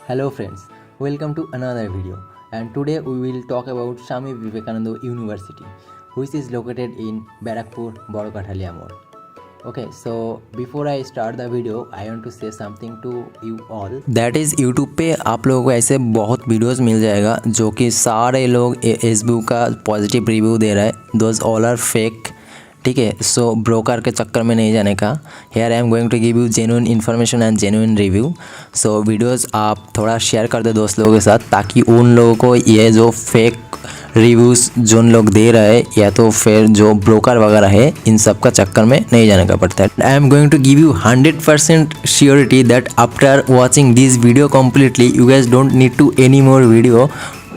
Hello friends, welcome to another video, and today we will talk about Swami Vivekananda University, which is located in Barrackpore, Kathaliya. Okay, so before I start the video, I want to say something to you all. That is YouTube पे आप लोगों को ऐसे बहुत videos मिल जाएगा जो कि सारे लोग फेसबुक का पॉजिटिव रिव्यू दे रहा है. Those all are fake. ठीक है, सो ब्रोकर के चक्कर में नहीं जाने का. Here I am going to give you genuine information and genuine review. So videos आप थोड़ा शेयर कर दो दोस्त लोगों के साथ, ताकि उन लोगों को ये जो फेक रिव्यूज़ जो उन लोग दे रहे हैं या तो फिर जो ब्रोकर वगैरह है, इन सब का चक्कर में नहीं जाने का पड़ता है. I am going to give you 100% surety that after watching this video completely you guys don't need to any more video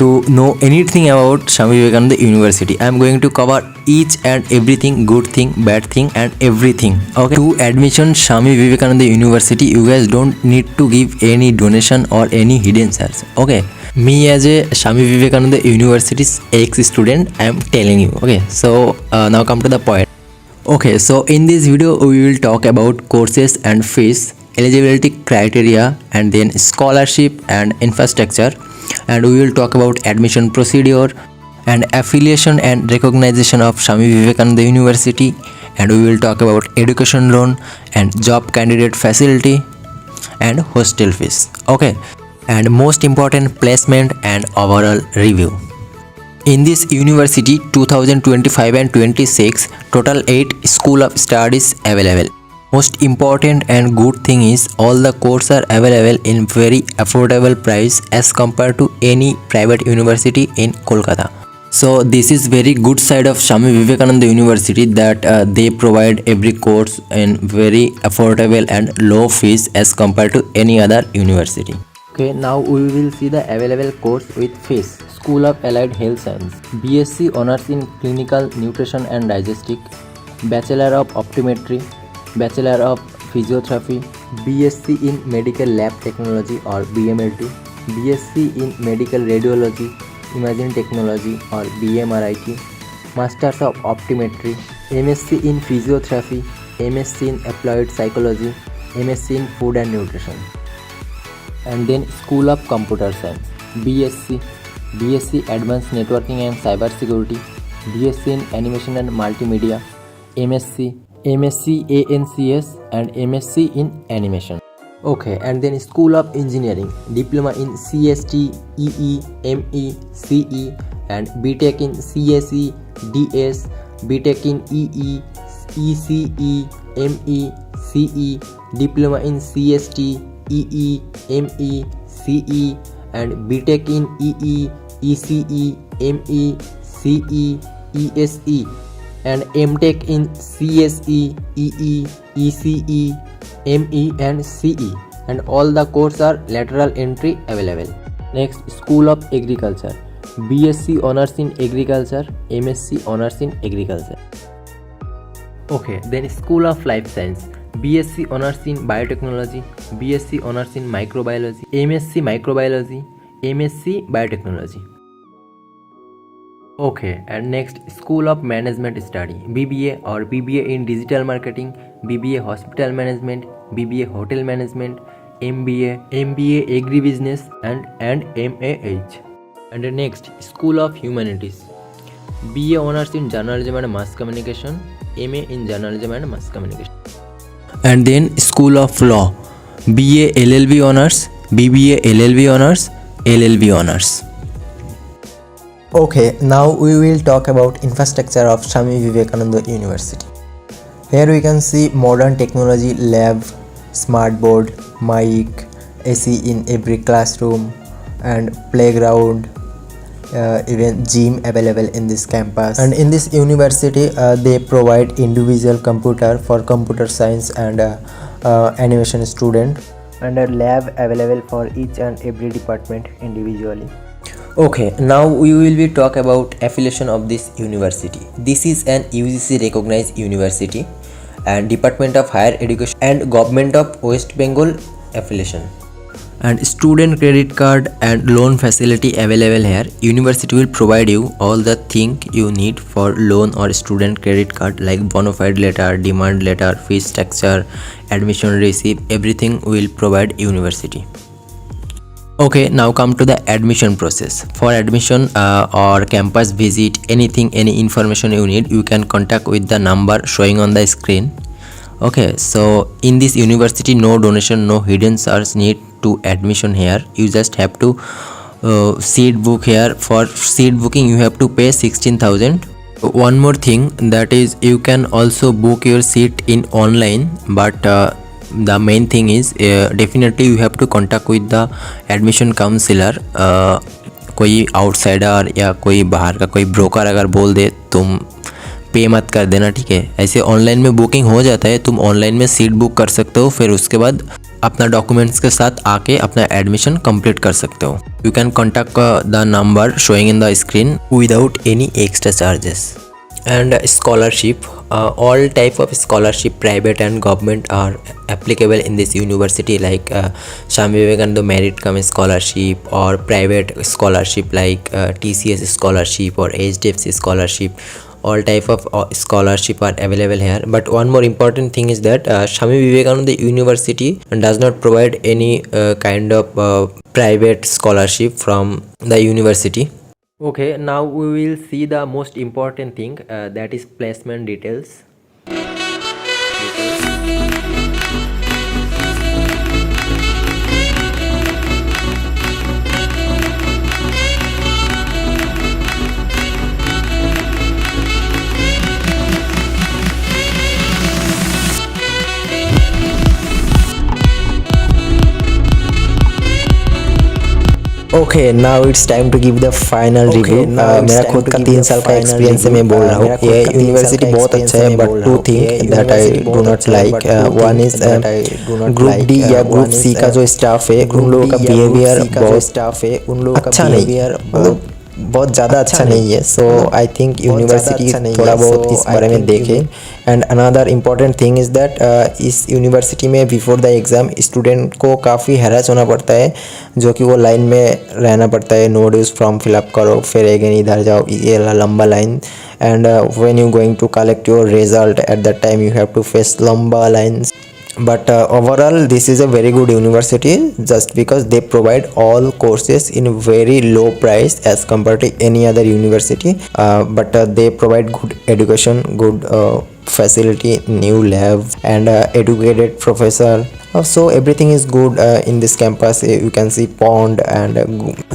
to know anything about Swami Vivekananda University. I am going to cover each and everything, good thing, bad thing and everything. Okay. To admission Swami Vivekananda University, you guys don't need to give any donation or any hidden charge. Okay. Me as a Swami Vivekananda University's ex-student, I am telling you. Okay. So now come to the point. Okay. So in this video, we will talk about courses and fees, eligibility criteria, and then scholarship and infrastructure. And we will talk about admission procedure and affiliation and recognition of Swami Vivekananda University, and we will talk about education loan and job candidate facility and hostel fees. Okay, and most important, placement and overall review. In this university 2025 and 26 total 8 school of studies available. Most important and good thing is all the courses are available in very affordable price as compared to any private university in Kolkata. So this is very good side of Swami Vivekananda University that they provide every course in very affordable and low fees as compared to any other university. Okay, now we will see the available course with fees. School of Allied Health Science, BSc Honors in Clinical Nutrition and Digestic, Bachelor of Optometry, Bachelor of Physiotherapy, BSc in Medical Lab Technology or BMLT, BSc in Medical Radiology, Imaging Technology or BMRIT, Masters of Optometry, MSc in Physiotherapy, MSc in Applied Psychology, MSc in Food and Nutrition. And then School of Computer Science, BSc Advanced Networking and Cyber Security, BSc in Animation and Multimedia, MSc ANCS and MSc in Animation. Okay, and then School of Engineering, Diploma in CST, EE, ME, CE, and BTech in CSE, DS, BTech in EE, ECE, ME, CE, Diploma in CST, EE, ME, CE, and BTech in EE, ECE, ME, CE, ESE, and MTech in CSE, EE, ECE, ME and CE, and all the courses are lateral entry available. Next, School of Agriculture, BSc Honors in Agriculture, MSc Honors in Agriculture. Okay, then School of Life Science, BSc Honors in Biotechnology, BSc Honors in Microbiology, MSc Microbiology, MSc Biotechnology. Okay, and next School of Management Study, BBA or BBA in Digital Marketing, BBA Hospital Management, BBA Hotel Management, MBA Agribusiness and MAH. And the next School of Humanities, BA Honors in Journalism and Mass Communication, MA in Journalism and Mass Communication. And then School of Law, BA LLB Honors, BBA LLB Honors, LLB Honors. Okay, now we will talk about infrastructure of Swami Vivekananda University. Here we can see modern technology lab, smart board, mic, AC in every classroom, and playground, even gym available in this campus. And in this university they provide individual computer for computer science and animation student, and a lab available for each and every department individually. Okay, now we will be talk about affiliation of this university. This is an UGC recognized university and Department of Higher Education and Government of West Bengal affiliation. And student credit card and loan facility available here. University will provide you all the thing you need for loan or student credit card like bona fide letter, demand letter, fee structure, admission receipt, everything will provide university. Okay, now come to the admission process. For admission or campus visit, anything, any information you need, you can contact with the number showing on the screen. Okay, so in this university, no donation, no hidden charge need to admission here. You just have to seat book here. For seat booking, you have to pay 16,000. One more thing, that is you can also book your seat in online, but the main thing is definitely you have to contact with the admission counselor. कोई outsider या कोई बाहर का कोई broker अगर बोल दे तुम पे मत कर देना, ठीक है। ऐसे ऑनलाइन में बुकिंग हो जाता है, तुम ऑनलाइन में सीट बुक कर सकते हो, फिर उसके बाद अपना डॉक्यूमेंट्स के साथ आके अपना एडमिशन कंप्लीट कर सकते हो। You can contact the number showing in the screen without any extra charges. And scholarship, all type of scholarship, private and government, are applicable in this university, like Swami Vivekananda Merit Come Scholarship or private scholarship like TCS scholarship or HDFC scholarship. All type of scholarship are available here. But one more important thing is that Swami Vivekananda University does not provide any kind of private scholarship from the university. Okay, now we will see the most important thing, that is placement details. Okay, now it's time to give the final review. मेरा खुद का 3 साल का experience से मैं बोल रहा हूँ। ये यूनिवर्सिटी बहुत अच्छा है, but 2 thing that I do not like, one is group D या ग्रुप सी का जो स्टाफ है उन लोगों का बिहेवियर बहुत अच्छा नहीं है, बहुत ज़्यादा अच्छा नहीं है। सो आई थिंक यूनिवर्सिटी थोड़ा बहुत इस बारे में देखे। And another important thing is that इस यूनिवर्सिटी में बिफोर द एग्ज़ाम स्टूडेंट को काफ़ी हैरास होना पड़ता है, जो कि वो लाइन में रहना पड़ता है। नो ड्यूज फॉर्म फिलअप करो, फिर अगेन इधर जाओ, ये लंबा line. And when you going to collect your result at that time you have to face लंबा lines. But overall this is a very good university, just because they provide all courses in very low price as compared to any other university. But they provide good education, good facility, new lab, and educated professor. So everything is good in this campus. You can see pond and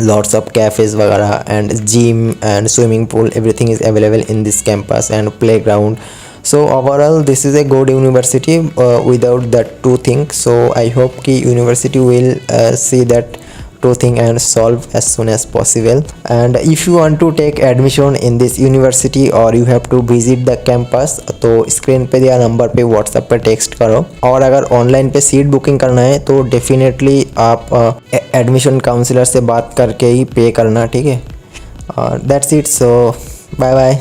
lots of cafes वगैरह, and gym and swimming pool, everything is available in this campus, and playground. So overall this is a good university without that 2 things. So I hope कि university will see that 2 thing and solve as soon as possible. And if you want to take admission in this university or you have to visit the campus, तो screen पे दिया number पे WhatsApp पे text करो। और अगर online पे seat booking करना है तो डेफिनेटली आप एडमिशन काउंसलर से बात करके ही पे करना, ठीक है। That's it, so bye bye.